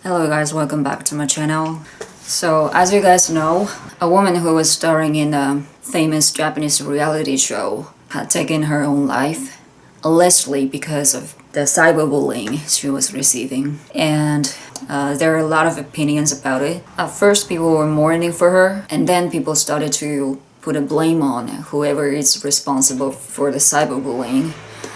Hello guys, welcome back to my channel. So as you guys know, a woman who was starring in a famous Japanese reality show had taken her own life, allegedly because of the cyberbullying she was receiving. And there are a lot of opinions about it. At first people were mourning for her, and then people started to put a blame on whoever is responsible for the cyberbullying.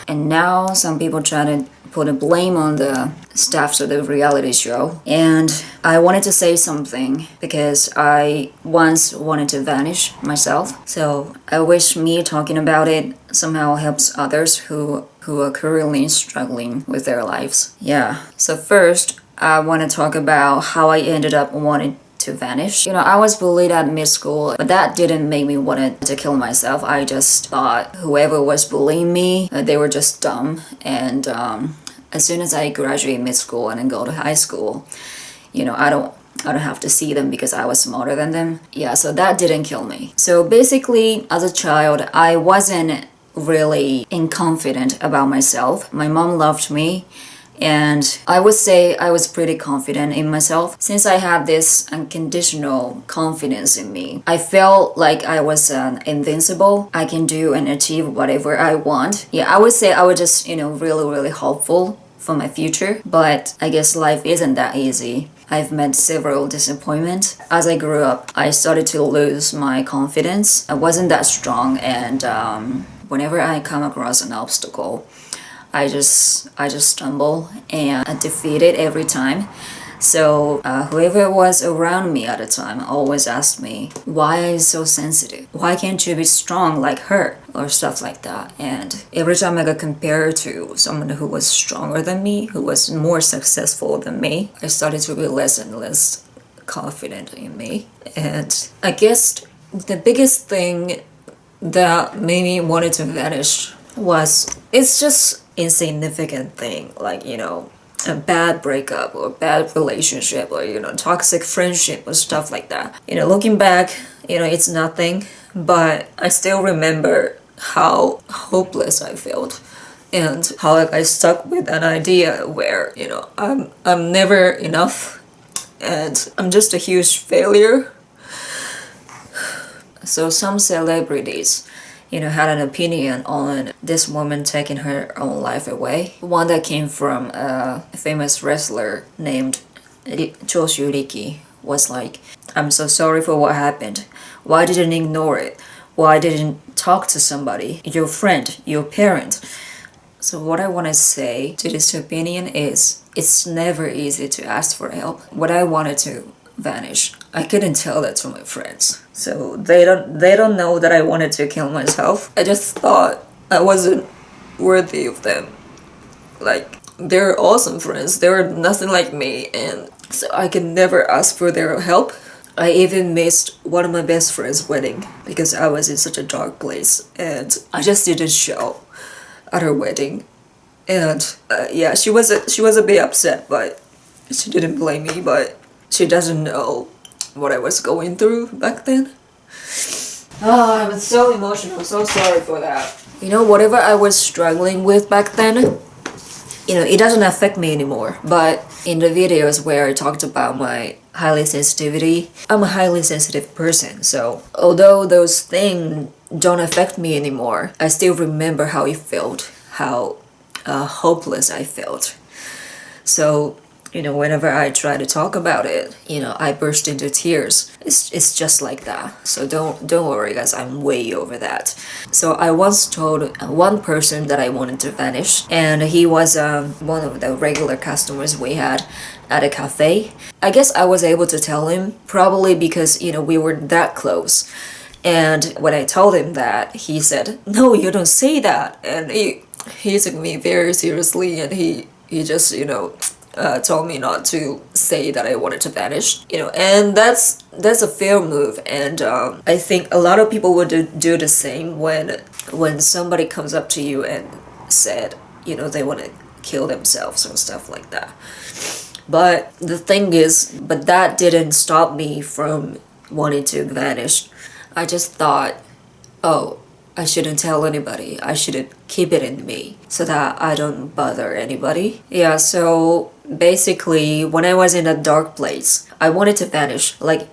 And now some people try to put a blame on the staffs of the reality show. And I wanted to say something because I once wanted to vanish myself. So I wish me talking about it somehow helps others who are currently struggling with their lives. Yeah. So first, I want to talk about how I ended up wanting to vanish. I was bullied at mid school, but that didn't make me want to kill myself. I just thought whoever was bullying me, they were just dumb. And as soon as I graduate mid school and then go to high school, I don't have to see them because I was smarter than them. Yeah, so that didn't kill me. So basically, as a child, I wasn't really confident about myself. My mom loved me, and I would say I was pretty confident in myself. Since I had this unconditional confidence in me, I felt like I was invincible. I can do and achieve whatever I want. Yeah, I would say I was just, really hopeful for my future. But I guess life isn't that easy. I've met several disappointments. As I grew up, I started to lose my confidence. I wasn't that strong, and whenever I come across an obstacle, I just stumble and I defeat it every time. So whoever was around me at the time always asked me, why are you so sensitive? Why can't you be strong like her? Or stuff like that. And every time I got compared to someone who was stronger than me, who was more successful than me, I started to be less and less confident in me. And I guess the biggest thing that made me wanted to vanish it's just insignificant thing, like a bad breakup or bad relationship or toxic friendship or stuff like that. Looking back, it's nothing, but I still remember how hopeless I felt and how I stuck with an idea where I'm never enough and I'm just a huge failure. So some celebrities had an opinion on this woman taking her own life away. One that came from a famous wrestler named Choshu Riki was like, I'm so sorry for what happened. Why didn't you ignore it? Why didn't talk to somebody? Your friend, your parent. So what I want to say to this opinion is, it's never easy to ask for help. When I wanted to vanish, I couldn't tell that to my friends. So they don't know that I wanted to kill myself. I just thought I wasn't worthy of them. Like, they're awesome friends. They were nothing like me, and so I could never ask for their help. I even missed one of my best friend's wedding because I was in such a dark place, and I just didn't show at her wedding. And yeah, she was a bit upset, but she didn't blame me, but she doesn't know what I was going through back then. Oh, I'm so emotional, so sorry for that. Whatever I was struggling with back then, it doesn't affect me anymore. But in the videos where I talked about my highly sensitivity, I'm a highly sensitive person. So although those things don't affect me anymore, I still remember how it felt, how hopeless I felt. So whenever I try to talk about it, I burst into tears. It's just like that. So don't worry, guys. I'm way over that. So I once told one person that I wanted to vanish, and he was one of the regular customers we had at a cafe. I guess I was able to tell him probably because we were that close. And when I told him that, he said, "No, you don't say that." And he took me very seriously, and he just told me not to say that I wanted to vanish, and that's a fair move, and I think a lot of people would do the same when somebody comes up to you and said, they want to kill themselves and stuff like that. But the thing is, that didn't stop me from wanting to vanish. I just thought, oh, I shouldn't tell anybody. I should keep it in me so that I don't bother anybody. Yeah, so basically, when I was in a dark place, I wanted to vanish, like,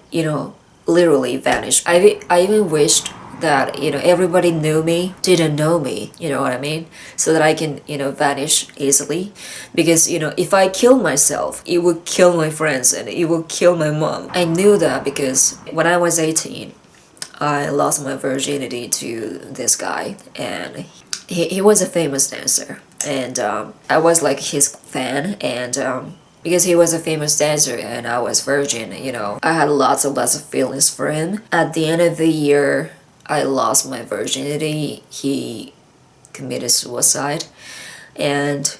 literally vanish. I even wished that, everybody knew me, didn't know me, you know what I mean? So that I can, vanish easily. Because, if I kill myself, it would kill my friends and it would kill my mom. I knew that because when I was 18, I lost my virginity to this guy, and he was a famous dancer, and I was like his fan, and because he was a famous dancer and I was virgin, I had lots of feelings for him. At the end of the year, I lost my virginity. He committed suicide, and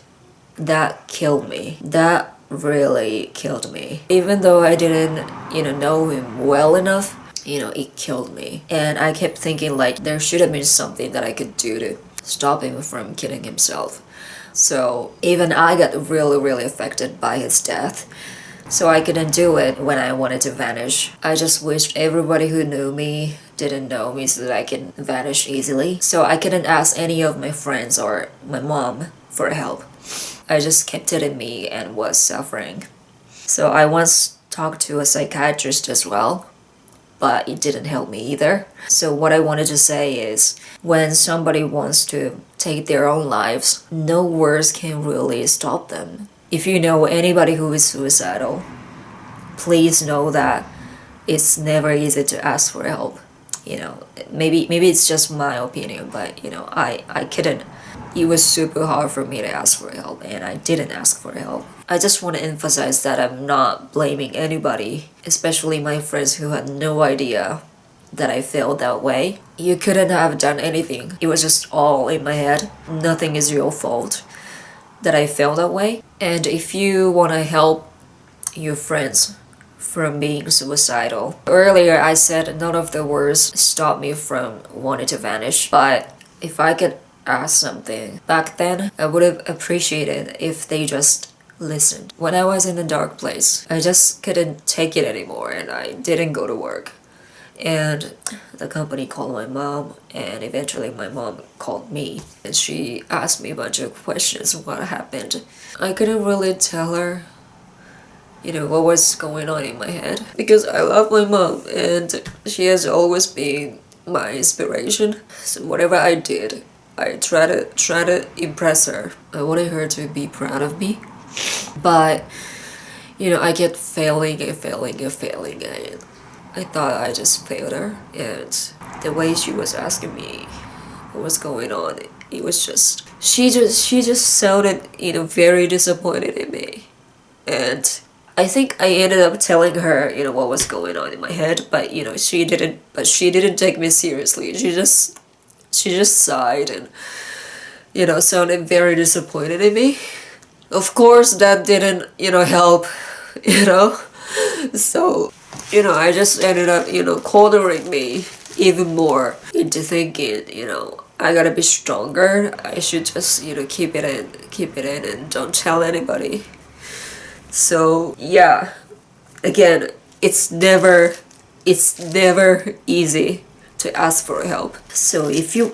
that killed me. That really killed me. Even though I didn't, know him well enough, it killed me. And I kept thinking like there should have been something that I could do to stop him from killing himself. So even I got really affected by his death. So I couldn't do it when I wanted to vanish. I just wished everybody who knew me didn't know me so that I can vanish easily. So I couldn't ask any of my friends or my mom for help. I just kept it in me and was suffering. So I once talked to a psychiatrist as well, but it didn't help me either. So what I wanted to say is, when somebody wants to take their own lives, no words can really stop them. If you know anybody who is suicidal, please know that it's never easy to ask for help. Maybe it's just my opinion, but I couldn't. It was super hard for me to ask for help, and I didn't ask for help. I just want to emphasize that I'm not blaming anybody, especially my friends who had no idea that I felt that way. You couldn't have done anything. It was just all in my head. Nothing is your fault that I felt that way. And if you want to help your friends from being suicidal, earlier I said none of the words stopped me from wanting to vanish, but if I could ask something back then, I would have appreciated if they just listened. When I was in a dark place, I just couldn't take it anymore and I didn't go to work. And the company called my mom, and eventually my mom called me, and she asked me a bunch of questions on what happened. I couldn't really tell her, what was going on in my head, because I love my mom and she has always been my inspiration. So whatever I did, I try to impress her. I wanted her to be proud of me, but I kept failing. I thought I just failed her, and the way she was asking me what was going on, it was just she just sounded very disappointed in me, and I think I ended up telling her what was going on in my head, but she didn't take me seriously. She just sighed and sounded very disappointed in me. Of course that didn't help. So I just ended up cornering me even more into thinking I gotta be stronger. I should just keep it in and don't tell anybody. So yeah, again, it's never easy to ask for help. So if you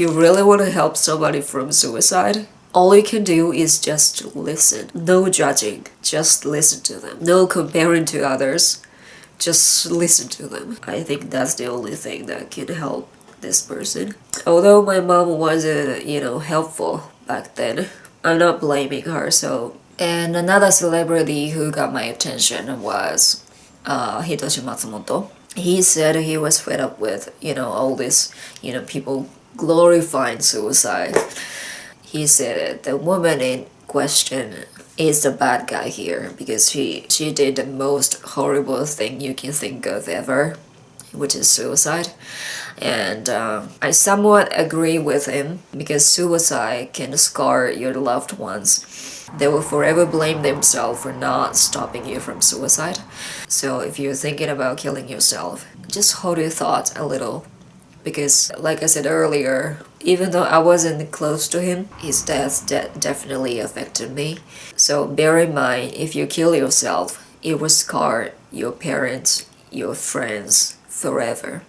really want to help somebody from suicide, all you can do is just listen. No judging, just listen to them. No comparing to others, just listen to them. I think that's the only thing that can help this person. Although my mom wasn't helpful back then, I'm not blaming her. So, and another celebrity who got my attention was Hitoshi Matsumoto. He said he was fed up with all this people glorifying suicide. He said the woman in question is the bad guy here because she did the most horrible thing you can think of ever, which is suicide. And I somewhat agree with him, because suicide can scar your loved ones. They will forever blame themselves for not stopping you from suicide. So if you're thinking about killing yourself, just hold your thoughts a little. Because like I said earlier, even though I wasn't close to him, his death definitely affected me. So bear in mind, if you kill yourself, it will scar your parents, your friends forever.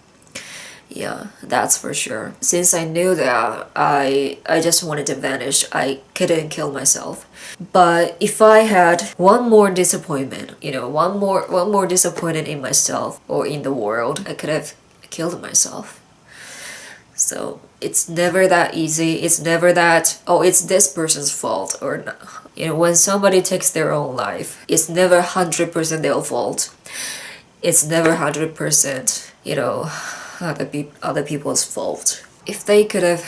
Yeah, that's for sure. Since I knew that, I just wanted to vanish. I couldn't kill myself. But if I had one more disappointment, one more disappointment in myself or in the world, I could have killed myself. So it's never that easy. It's never that, oh, it's this person's fault or not. When somebody takes their own life, it's never 100% their fault. It's never 100%, other people's fault. If they could have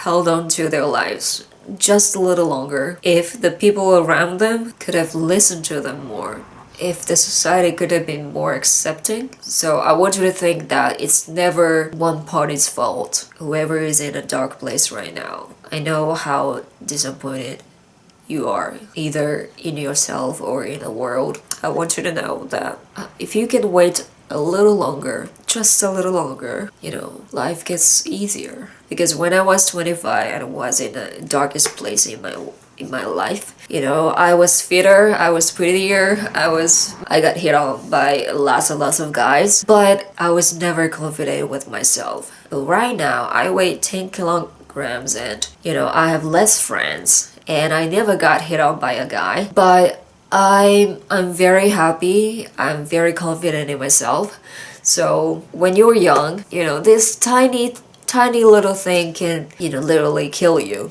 held on to their lives just a little longer, if the people around them could have listened to them more, if the society could have been more accepting. So I want you to think that it's never one party's fault, whoever is in a dark place right now. I know how disappointed you are, either in yourself or in the world. I want you to know that if you can wait a little longer, just a little longer, life gets easier. Because when I was 25 and was in the darkest place in my life, I was fitter, I was prettier, I got hit on by lots and lots of guys, but I was never confident with myself. Right now, I weigh 10 kilograms and, I have less friends, and I never got hit on by a guy, but I'm very happy, I'm very confident in myself. So when you're young, this tiny little thing can, literally kill you.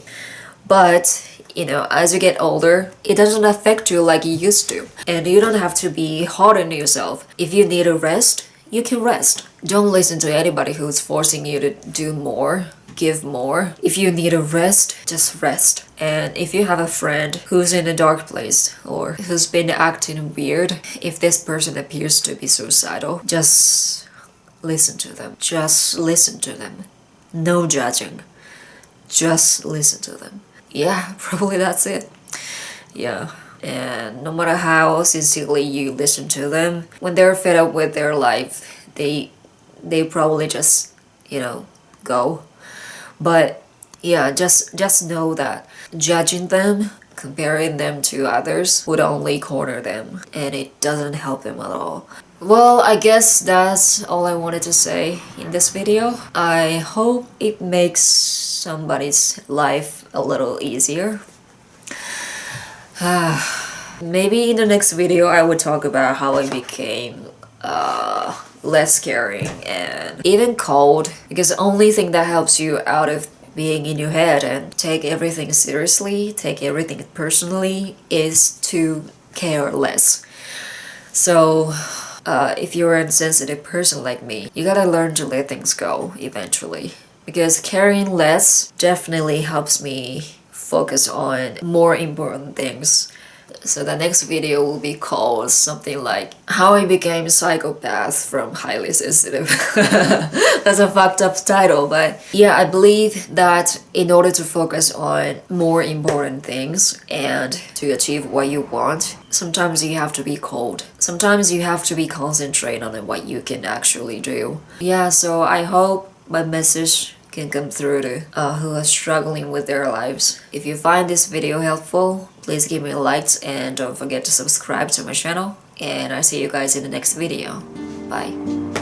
But as you get older, it doesn't affect you like it used to. And you don't have to be hard on yourself. If you need a rest, you can rest. Don't listen to anybody who's forcing you to do more, give more. If you need a rest, just rest. And if you have a friend who's in a dark place or who's been acting weird, if this person appears to be suicidal, just listen to them. Just listen to them. No judging. Just listen to them. Yeah, probably that's it. Yeah. And no matter how sincerely you listen to them, when they're fed up with their life, they probably just, go. But yeah, just know that judging them, comparing them to others would only corner them, and it doesn't help them at all. Well, I guess that's all I wanted to say in this video. I hope it makes somebody's life a little easier. Maybe in the next video I would talk about how I became less caring and even cold, because the only thing that helps you out of being in your head and take everything seriously, take everything personally, is to care less. So if you're an insensitive person like me, you gotta learn to let things go eventually. Because caring less definitely helps me focus on more important things. So the next video will be called something like How I Became a Psychopath from Highly Sensitive. That's a fucked up title, but yeah, I believe that in order to focus on more important things and to achieve what you want, sometimes you have to be cold. Sometimes you have to be concentrated on what you can actually do. Yeah, so I hope my message can come through to who are struggling with their lives. If you find this video helpful, please give me a like and don't forget to subscribe to my channel. And I'll see you guys in the next video. Bye.